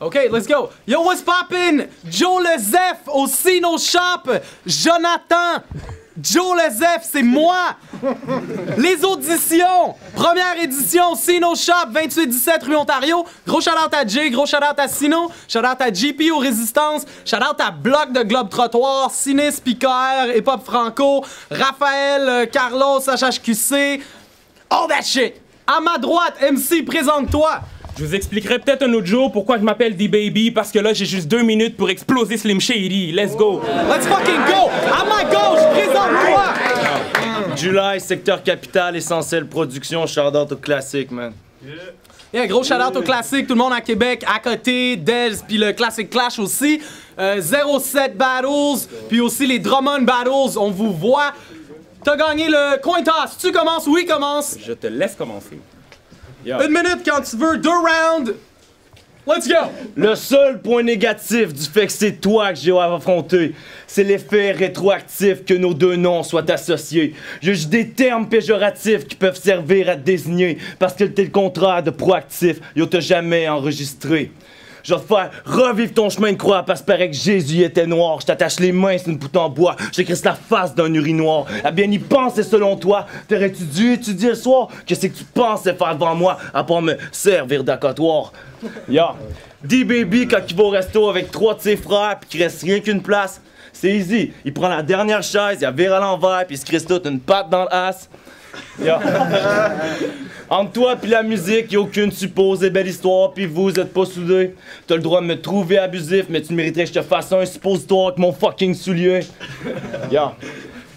OK, let's go. Yo, what's poppin'? Joe le Zef au Sino Shop. Jonathan. Joe le Zef, c'est moi. Les auditions. Première édition, Sino Shop, 2817 rue Ontario. Gros shout-out à Jay, gros shout-out à Sino. Shout-out à JP aux Résistances. Shout-out à Bloc de Globe Trottoir, Ciné Speaker, Hip Hop Franco, Raphaël, Carlos, HHQC. All that shit. À ma droite, MC, présente-toi. Je vous expliquerai peut-être un autre jour pourquoi je m'appelle D-Baby, parce que là, j'ai juste 2 minutes pour exploser Slim Shady. Let's go! Let's fucking go! À ma gauche, présente-toi! July, secteur capital, Essentiel Production, shout-out au classique, man. Yeah, gros shout-out au classique, tout le monde à Québec, à côté, Dez, puis le Classic Clash aussi. 07 Battles, puis aussi les Drummond Battles, on vous voit. T'as gagné le coin toss. Tu commences? Oui, commence. Je te laisse commencer. Yo. 1 minute quand tu veux, 2 rounds. Let's go! Le seul point négatif du fait que c'est toi que j'ai affronté, c'est l'effet rétroactif que nos deux noms soient associés. J'ai juste des termes péjoratifs qui peuvent servir à te désigner parce que t'es le contraire de proactif. Yo, t'as jamais enregistré. Je vais te faire revivre ton chemin de croix parce que paraît que Jésus était noir. Je t'attache les mains sur une poutre en bois. Je crisse la face d'un urinoir. À bien y penser selon toi. T'aurais-tu dû étudier le soir? Qu'est-ce que tu pensais faire devant moi à part me servir d'accotoir? Ya. D-Baby, quand il va au resto avec 3 de ses frères pis qu'il reste rien qu'une place, c'est easy. Il prend la dernière chaise, il la vire à l'envers pis il se crisse toute une patte dans l'as. Yeah. Entre toi pis la musique, y'a aucune supposée belle histoire, pis vous êtes pas soudés. T'as le droit de me trouver abusif, mais tu mériterais que je te fasse un suppositoire avec mon fucking soulier. Yeah.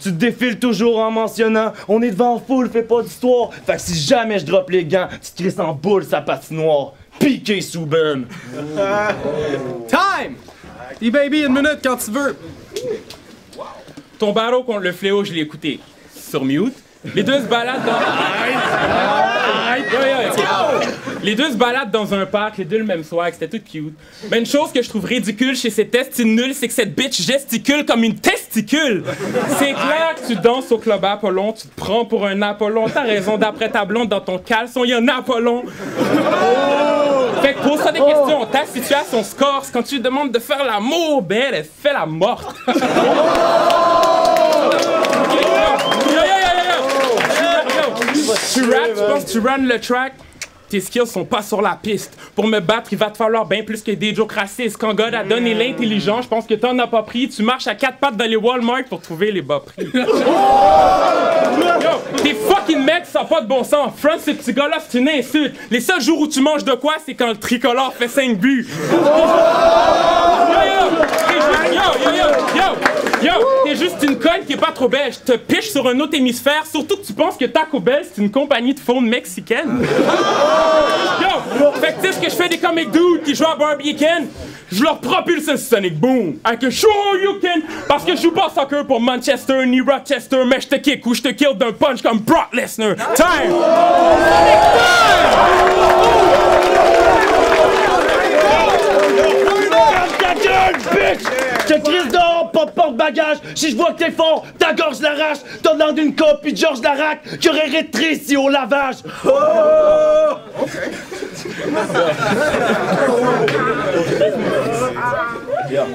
Tu te défiles toujours en mentionnant on est devant foule, fais pas d'histoire. Fait que si jamais je drop les gants, tu te crisses en boule sa patinoire. Piqué sous Ben. Time! D-Baby, 1 minute quand tu veux. Ton battle contre le fléau, je l'ai écouté sur mute. Les deux se baladent dans... Les deux se baladent dans un parc, les deux le même swag, c'était tout cute. Mais une chose que je trouve ridicule chez ces tests nuls, c'est que cette bitch gesticule comme une testicule. C'est clair que tu danses au club Apollon, tu te prends pour un Apollon. T'as raison, d'après ta blonde, dans ton caleçon, y a un Apollon. Fait que pose-toi des questions, ta situation score, quand tu lui demandes de faire l'amour, ben elle fait la morte. Tu rap, tu penses que tu runs le track? Tes skills sont pas sur la piste. Pour me battre, il va te falloir bien plus que des jokes racistes. Quand God a donné l'intelligence, je pense que t'en as pas pris. Tu marches à 4 pattes dans les Walmart pour trouver les bas prix. Yo, tes fucking mecs, ça n'a pas de bon sens. Front, ces petits gars-là, c'est une insulte. Les seuls jours où tu manges de quoi, c'est quand le tricolore fait 5 buts. Yo, t'es juste une conne qui est pas trop belle. Je te piche sur un autre hémisphère, surtout que tu penses que Taco Bell, c'est une compagnie de faune mexicaine. Yo, fait que tu sais ce que je fais des comic dudes qui jouent à Barbie Ken? Je leur propulse un Sonic Boom avec un Show You Can, parce que je joue pas soccer pour Manchester ni Rochester, mais je te kick ou je te kill d'un punch comme Brock Lesnar. Time! Bitch! Je te crise dehors, pas de porte-bagages. Si je vois que t'es fort, ta gorge l'arrache. T'as l'air d'une coupe pis Georges Larac qui aurait rétréci au lavage. Oh! OK. Yeah.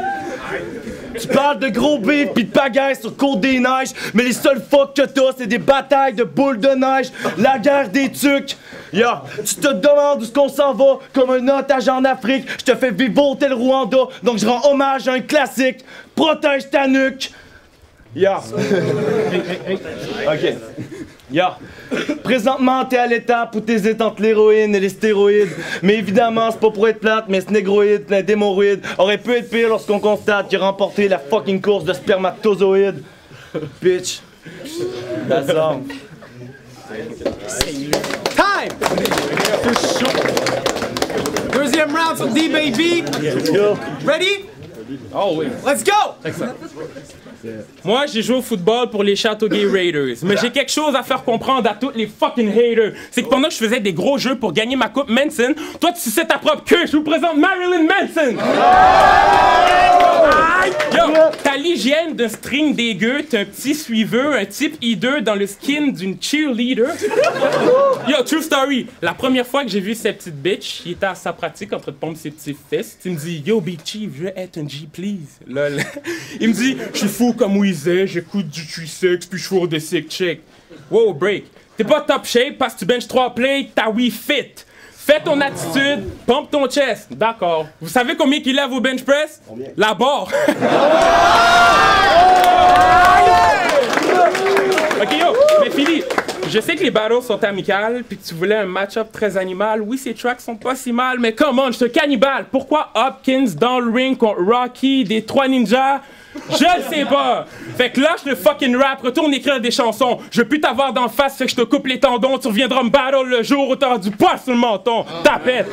Tu parles de gros bifs pis de pagaille sur Côte des Neiges, mais les seuls fuck que t'as, c'est des batailles de boules de neige, la guerre des tucs. Yeah. Tu te demandes où est-ce qu'on s'en va, comme un otage en Afrique. Je te fais vivoter le Rwanda, donc je rends hommage à un classique. Protège ta nuque. Yeah. OK. Yeah. Présentement, t'es à l'étape où t'hésites entre l'héroïne et les stéroïdes. Mais évidemment, c'est pas pour être plate, mais ce négroïde plein d'hémorroïdes aurait pu être pire lorsqu'on constate qu'il a remporté la fucking course de spermatozoïdes. Bitch. That's all. Time! Deuxième round sur D-Baby. Ready? Oh oui. Let's go! Moi, j'ai joué au football pour les Châteauguay Raiders. Mais j'ai quelque chose à faire comprendre à tous les fucking haters. C'est que pendant que je faisais des gros jeux pour gagner ma coupe Manson, toi, tu sais ta propre queue. Je vous présente Marilyn Manson! Yo, t'as l'hygiène d'un string dégueu, t'es un petit suiveux, un type hideux dans le skin d'une cheerleader. Yo, true story. La première fois que j'ai vu cette petite bitch, il était à sa pratique en train de pomper ses petits fesses. Il me dit, yo, Big Chief, je veux être un G, please. Lol. Il me dit, je suis fou comme Weezer, j'écoute du Trisex, puis je fourre des sick chicks. Wow, break. T'es pas top shape parce que tu benches 3 plates, t'as Wii Fit. Fais ton attitude, pompe ton chest. D'accord. Vous savez combien qu'il lève au bench press? La barre. Ok, yo, mais Philly, je sais que les battles sont amicales, puis que tu voulais un match-up très animal. Oui, ces tracks sont pas si mal, mais come on, je te cannibale. Pourquoi Hopkins dans le ring contre Rocky des 3 ninjas? Je le sais pas! Fait que lâche le fucking rap, retourne écrire des chansons. Je veux plus t'avoir d'en face, fait que je te coupe les tendons. Tu reviendras me battle le jour où t'auras du poil sur le menton. Tapette!